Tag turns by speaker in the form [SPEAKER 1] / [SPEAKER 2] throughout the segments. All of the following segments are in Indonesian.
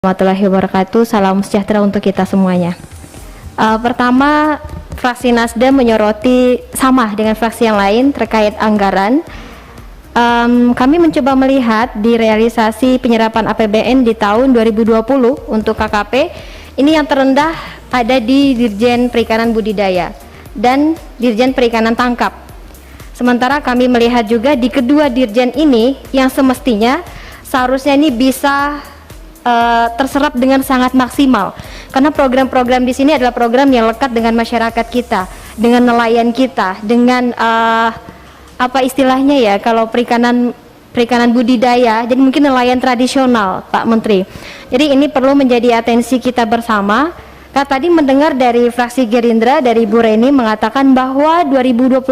[SPEAKER 1] Warahmatullahi wabarakatuh. Salam sejahtera untuk kita semuanya. Pertama, fraksi Nasdem menyoroti sama dengan fraksi yang lain terkait anggaran. Kami mencoba melihat di realisasi penyerapan APBN di tahun 2020 untuk KKP, ini yang terendah ada di Dirjen Perikanan Budidaya dan Dirjen Perikanan Tangkap. Sementara kami melihat juga di kedua dirjen ini yang semestinya seharusnya ini bisa terserap dengan sangat maksimal, karena program-program di sini adalah program yang lekat dengan masyarakat kita, dengan nelayan kita, dengan apa istilahnya ya, kalau perikanan budidaya, jadi mungkin nelayan tradisional, Pak Menteri. Jadi ini perlu menjadi atensi kita bersama. Tadi mendengar dari fraksi Gerindra, dari Bu Reni mengatakan bahwa 2022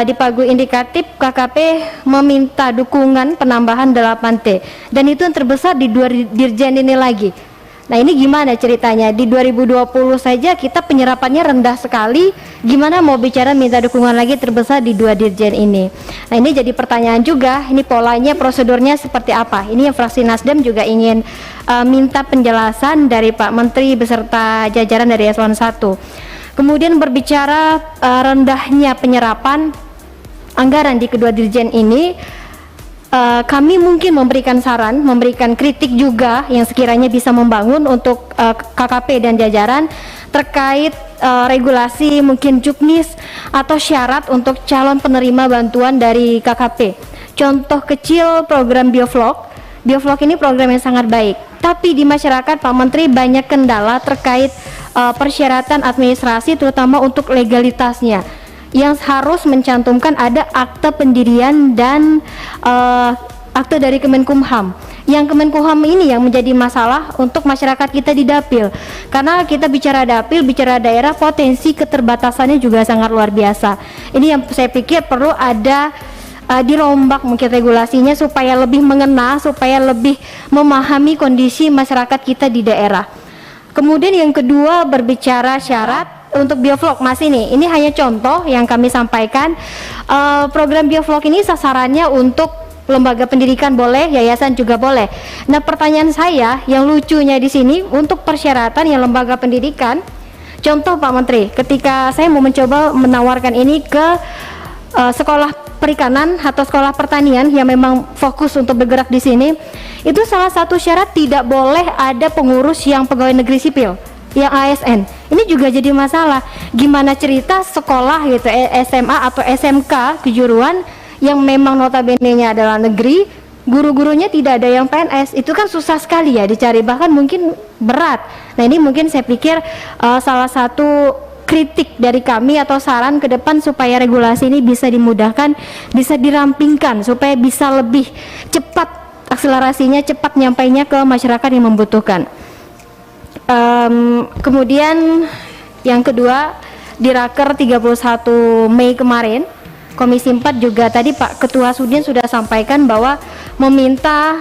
[SPEAKER 1] di pagu indikatif KKP meminta dukungan penambahan 8T, dan itu yang terbesar di dua dirjen ini lagi. Nah, ini gimana ceritanya? Di 2020 saja kita penyerapannya rendah sekali, gimana mau bicara minta dukungan lagi terbesar di dua dirjen ini? Nah, ini jadi pertanyaan juga, ini polanya, prosedurnya seperti apa? Ini yang fraksi Nasdem juga ingin minta penjelasan dari Pak Menteri beserta jajaran dari Eselon 1. Kemudian berbicara rendahnya penyerapan anggaran di kedua dirjen ini, kami mungkin memberikan saran, memberikan kritik juga yang sekiranya bisa membangun untuk KKP dan jajaran terkait regulasi mungkin juknis atau syarat untuk calon penerima bantuan dari KKP. Contoh kecil program Biovlog. Biovlog ini program yang sangat baik, tapi di masyarakat Pak Menteri banyak kendala terkait persyaratan administrasi, terutama untuk legalitasnya, yang harus mencantumkan ada akte pendirian dan akte dari Kemenkumham. Yang Kemenkumham ini yang menjadi masalah untuk masyarakat kita di Dapil, karena kita bicara Dapil, bicara daerah, potensi keterbatasannya juga sangat luar biasa. Ini yang saya pikir perlu ada dirombak mungkin regulasinya supaya lebih mengena, supaya lebih memahami kondisi masyarakat kita di daerah. Kemudian yang kedua berbicara syarat untuk Biovlog, Mas, ini hanya contoh yang kami sampaikan. Program Biovlog ini sasarannya untuk lembaga pendidikan boleh, yayasan juga boleh. Nah, pertanyaan saya yang lucunya di sini untuk persyaratan yang lembaga pendidikan, contoh Pak Menteri, ketika saya mau mencoba menawarkan ini ke sekolah perikanan atau sekolah pertanian yang memang fokus untuk bergerak di sini, itu salah satu syarat tidak boleh ada pengurus yang pegawai negeri sipil, yang ASN. Ini juga jadi masalah. Gimana cerita sekolah gitu, SMA atau SMK kejuruan yang memang notabene-nya adalah negeri, guru-gurunya tidak ada yang PNS, itu kan susah sekali ya dicari, bahkan mungkin berat. Nah, ini mungkin saya pikir salah satu kritik dari kami atau saran ke depan supaya regulasi ini bisa dimudahkan, bisa dirampingkan supaya bisa lebih cepat akselerasinya, cepat nyampainya ke masyarakat yang membutuhkan. Kemudian yang kedua, di Raker 31 Mei kemarin, Komisi 4 juga tadi Pak Ketua Sudin sudah sampaikan bahwa meminta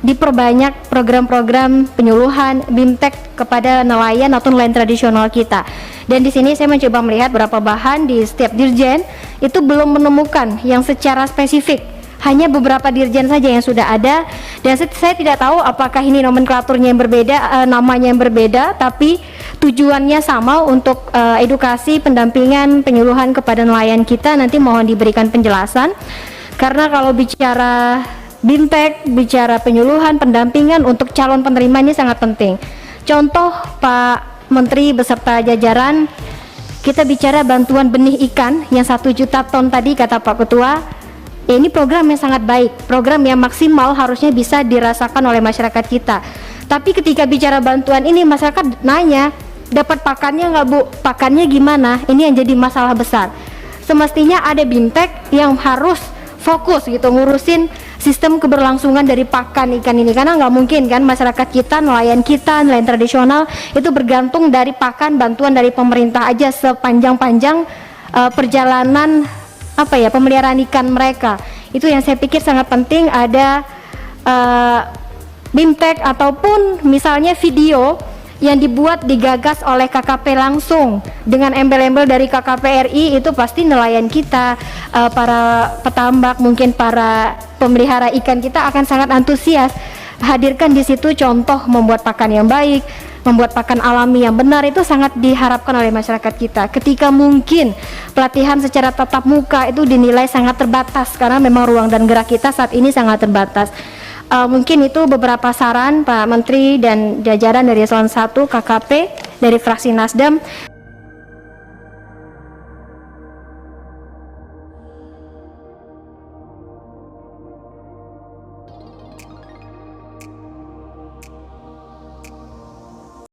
[SPEAKER 1] diperbanyak program-program penyuluhan BIMTEK kepada nelayan atau nelayan tradisional kita. Dan di sini saya mencoba melihat berapa bahan di setiap dirjen itu belum menemukan yang secara spesifik. Hanya beberapa dirjen saja yang sudah ada, dan saya tidak tahu apakah ini nomenklaturnya yang berbeda, namanya yang berbeda, tapi tujuannya sama untuk edukasi, pendampingan, penyuluhan kepada nelayan kita. Nanti mohon diberikan penjelasan, karena kalau bicara BIMTEK, bicara penyuluhan, pendampingan untuk calon penerima ini sangat penting. Contoh Pak Menteri beserta jajaran, kita bicara bantuan benih ikan yang 1 juta ton tadi kata Pak Ketua. Ini program yang sangat baik, program yang maksimal harusnya bisa dirasakan oleh masyarakat kita. Tapi ketika bicara bantuan ini, masyarakat nanya, dapat pakannya nggak Bu? Pakannya gimana? Ini yang jadi masalah besar. Semestinya ada BIMTEK yang harus fokus gitu ngurusin sistem keberlangsungan dari pakan ikan ini, karena nggak mungkin kan masyarakat kita, nelayan tradisional itu bergantung dari pakan bantuan dari pemerintah aja sepanjang-panjang perjalanan pemeliharaan ikan mereka. Itu yang saya pikir sangat penting ada BIMTEK ataupun misalnya video yang digagas oleh KKP langsung dengan embel-embel dari KKP RI, itu pasti nelayan kita, para petambak, mungkin para pemelihara ikan kita akan sangat antusias. hadirkan di situ contoh membuat pakan yang baik, membuat pakan alami yang benar, itu sangat diharapkan oleh masyarakat kita. Ketika mungkin pelatihan secara tatap muka itu dinilai sangat terbatas karena memang ruang dan gerak kita saat ini sangat terbatas. Mungkin itu beberapa saran Pak Menteri dan jajaran dari Eselon 1 KKP dari fraksi Nasdem.